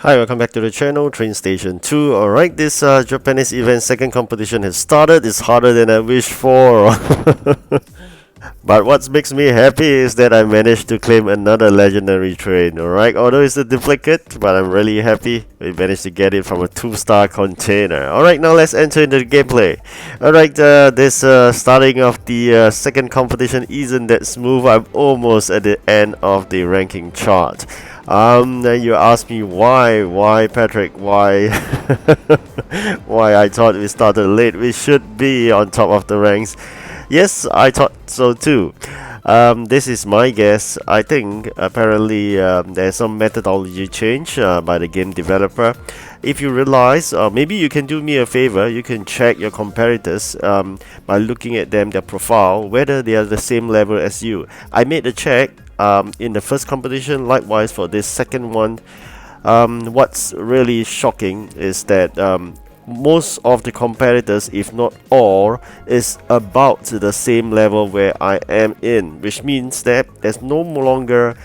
Hi, welcome back to the channel, TrainStation 2. Alright, this Japanese event second competition has started. It's harder than I wished for. But what makes me happy is that I managed to claim another legendary train. Alright, although it's a duplicate, but I'm really happy we managed to get it from a 2-star container. Alright, now let's enter into the gameplay. Alright, this starting of the second competition isn't that smooth. I'm almost at the end of the ranking chart. Then you ask me why Patrick, why, why I thought we started late. We should be on top of the ranks. Yes, I thought so too. This is my guess. I think apparently there's some methodology change by the game developer. If you realize, maybe you can do me a favor. You can check your competitors by looking at them, their profile, whether they are the same level as you. I made a check in the first competition. Likewise for this second one. What's really shocking is that most of the competitors, if not all, is about the same level where I am in, which means that there's no longer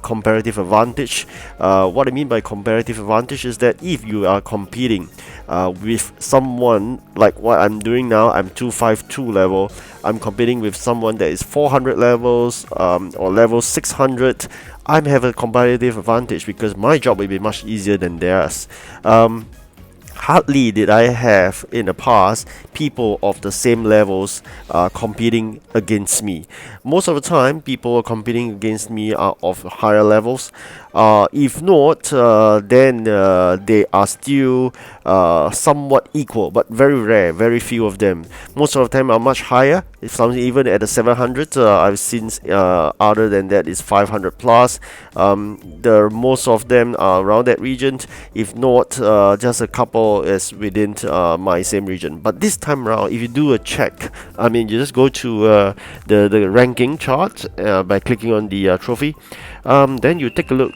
comparative advantage. What I mean by comparative advantage is that if you are competing with someone like what I'm doing now, I'm 252 level, I'm competing with someone that is 400 levels or level 600, I have a competitive advantage because my job will be much easier than theirs. Hardly did I have in the past people of the same levels competing against me. Most of the time, people competing against me are of higher levels. If not, then they are still somewhat equal, but very rare, very few of them. Most of the time are much higher. If some even at the 700, I've seen other than that is 500 plus. Most of them are around that region. If not, just a couple is within my same region. But this time around, if you do a check, I mean, you just go to the ranking chart by clicking on the trophy. Then you take a look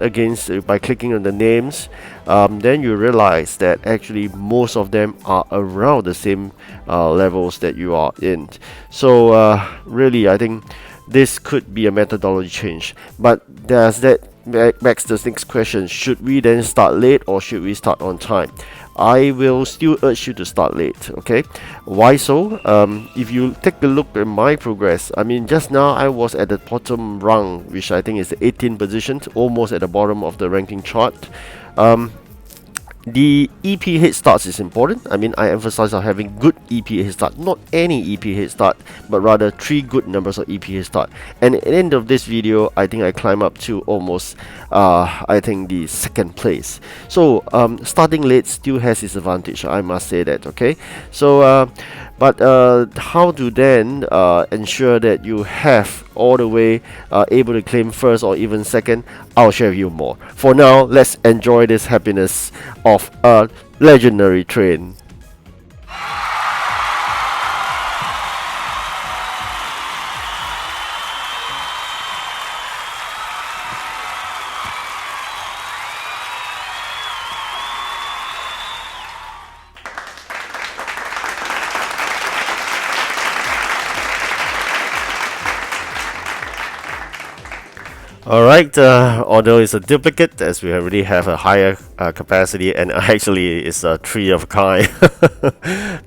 against by clicking on the names. Then you realize that actually most of them are around the same levels that you are in. So really, I think this could be a methodology change. But does that begs the next question: should we then start late or should we start on time? I will still urge you to start late. Okay, why so? If you take a look at my progress, I mean, just now I was at the bottom rung, which I think is the 18th position, almost at the bottom of the ranking chart. The EP head starts is important. I mean, I emphasize on having good EP head start, not any EP head start, but rather 3 good numbers of EP head start. And at the end of this video, I think I climb up to almost, I think the 2nd place. So starting late still has its advantage. I must say that. Okay. So, but how to then ensure that you have all the way able to claim first or even second? I'll share with you more. For now, let's enjoy this happiness of a legendary train. Alright, although it's a duplicate, as we already have a higher capacity, and actually it's a 3 of a kind,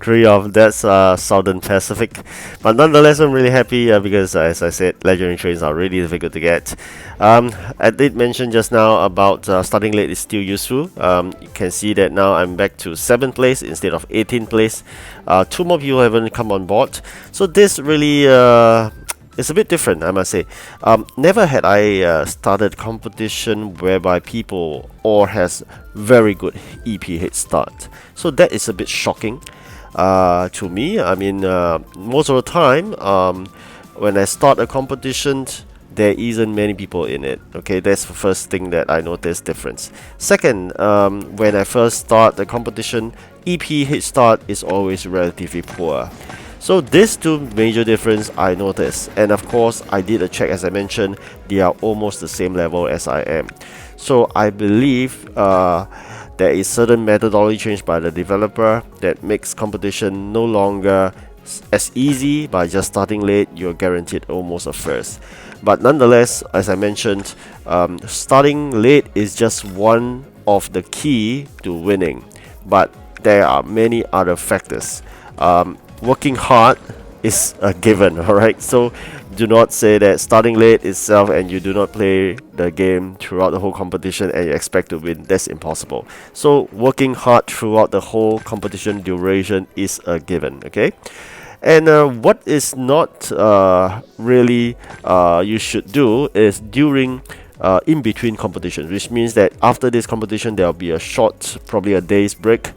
3 of that's Southern Pacific. But nonetheless, I'm really happy because, as I said, legendary trains are really difficult to get. I did mention just now about starting late is still useful. You can see that now I'm back to 7th place instead of 18th place. 2 more people haven't come on board, so this really it's a bit different, I must say. Never had I started competition whereby people all has very good EP head start. So that is a bit shocking to me. I mean, most of the time, when I start a competition, there isn't many people in it. Okay, that's the first thing that I noticed difference. Second, when I first start the competition, EP head start is always relatively poor. So these 2 major difference I noticed, and of course I did a check, as I mentioned, they are almost the same level as I am. So I believe there is certain methodology change by the developer that makes competition no longer as easy. By just starting late, you're guaranteed almost a first. But nonetheless, as I mentioned, starting late is just one of the key to winning, but there are many other factors. Working hard is a given, alright? So do not say that starting late itself and you do not play the game throughout the whole competition and you expect to win. That's impossible. So working hard throughout the whole competition duration is a given, okay? And what is not really you should do is during in between competitions, which means that after this competition there will be a short, probably a day's break.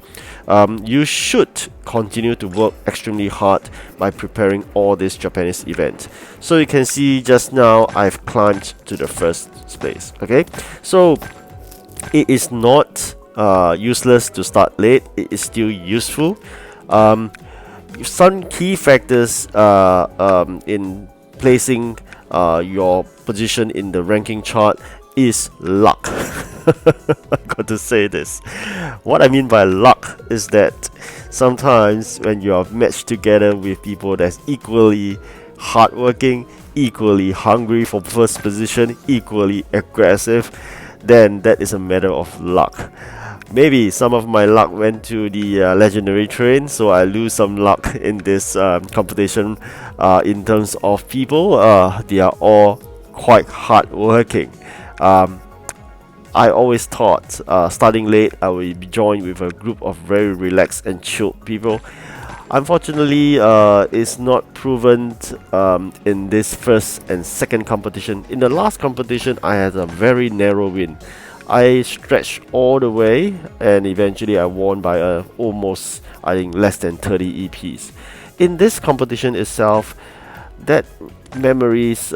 You should continue to work extremely hard by preparing all this Japanese event. So you can see just now I've climbed to the first place, okay? So it is not useless to start late. It is still useful. Some key factors in placing your position in the ranking chart is luck. I got to say this. What I mean by luck is that sometimes when you are matched together with people that's equally hardworking, equally hungry for first position, equally aggressive, then that is a matter of luck. Maybe some of my luck went to the legendary train, so I lose some luck in this competition. In terms of people, they are all quite hardworking. I always thought starting late I will be joined with a group of very relaxed and chilled people. Unfortunately, it's not proven in this first and second competition. In the last competition, I had a very narrow win. I stretched all the way and eventually I won by almost, I think, less than 30 EPs. In this competition itself, that memories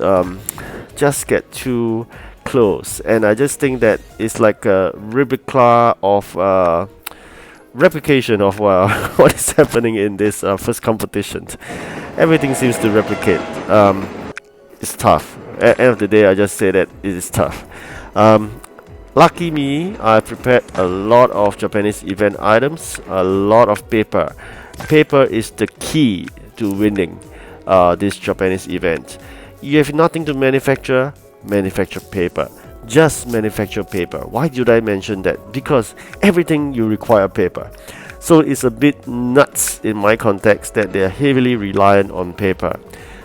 just get too close, and I just think that it's like a replication of what is happening in this first competition. Everything seems to replicate. It's tough. At the end of the day, I just say that it is tough. Lucky me, I prepared a lot of Japanese event items, a lot of paper. Paper is the key to winning this Japanese event. You have nothing to manufacture, manufacture paper. Just manufacture paper. Why did I mention that? Because everything you require paper. So it's a bit nuts in my context that they are heavily reliant on paper.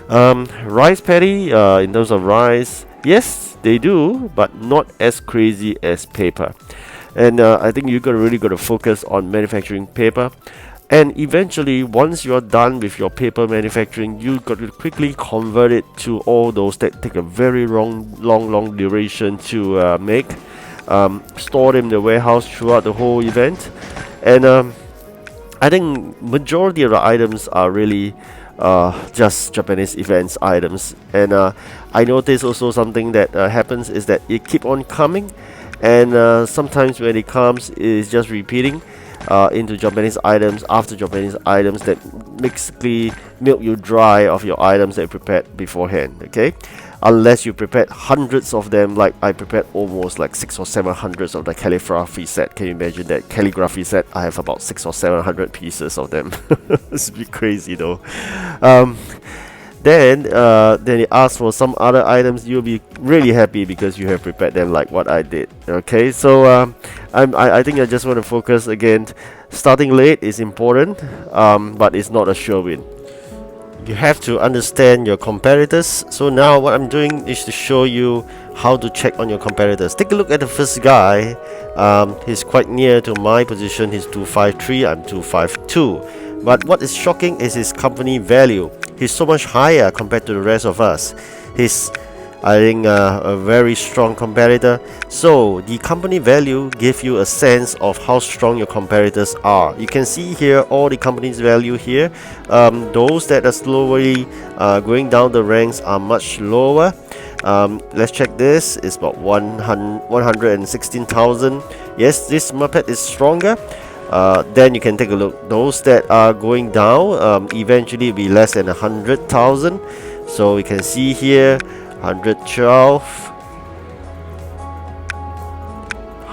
Rice paddy, in terms of rice, yes, they do, but not as crazy as paper. And I think you really got to focus on manufacturing paper. And eventually, once you're done with your paper manufacturing, you got to quickly convert it to all those that take a very long duration to make. Store them in the warehouse throughout the whole event. And I think majority of the items are really just Japanese events items. And I noticed also something that happens is that it keep on coming, and sometimes when it comes, it's just repeating into Japanese items after Japanese items that basically milk you dry of your items that you prepared beforehand. Okay, unless you prepared hundreds of them, like I prepared almost like 600 or 700 of the calligraphy set. Can you imagine that calligraphy set? I have about 600 or 700 pieces of them. It's a bit crazy though. Then you ask for some other items, you'll be really happy because you have prepared them like what I did. Okay, so I think I just want to focus again. Starting late is important, but it's not a sure win. You have to understand your competitors. So now what I'm doing is to show you how to check on your competitors. Take a look at the first guy. He's quite near to my position. He's 253, I'm 252. But what is shocking is his company value. He's so much higher compared to the rest of us. He's, I think, a very strong competitor. So the company value gives you a sense of how strong your competitors are. You can see here all the company's value here. Those that are slowly going down the ranks are much lower. Let's check this. It's about 116,000. Yes, this Muppet is stronger. Then you can take a look. Those that are going down eventually be less than 100,000. So we can see here 112,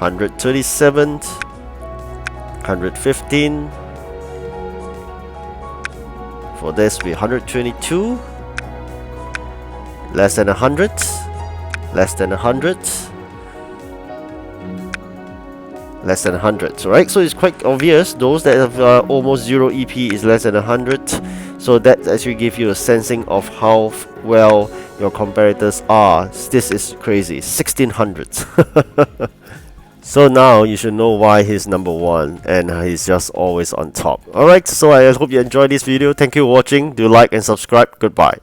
137, 115. For this we 122, less than 100, less than 100, less than 100. Alright, so it's quite obvious. Those that have almost 0 EP is less than 100. So that actually gives you a sensing of how well your comparators are. This is crazy. 1600. So now you should know why he's number 1 and he's just always on top. Alright, so I hope you enjoyed this video. Thank you for watching. Do like and subscribe. Goodbye.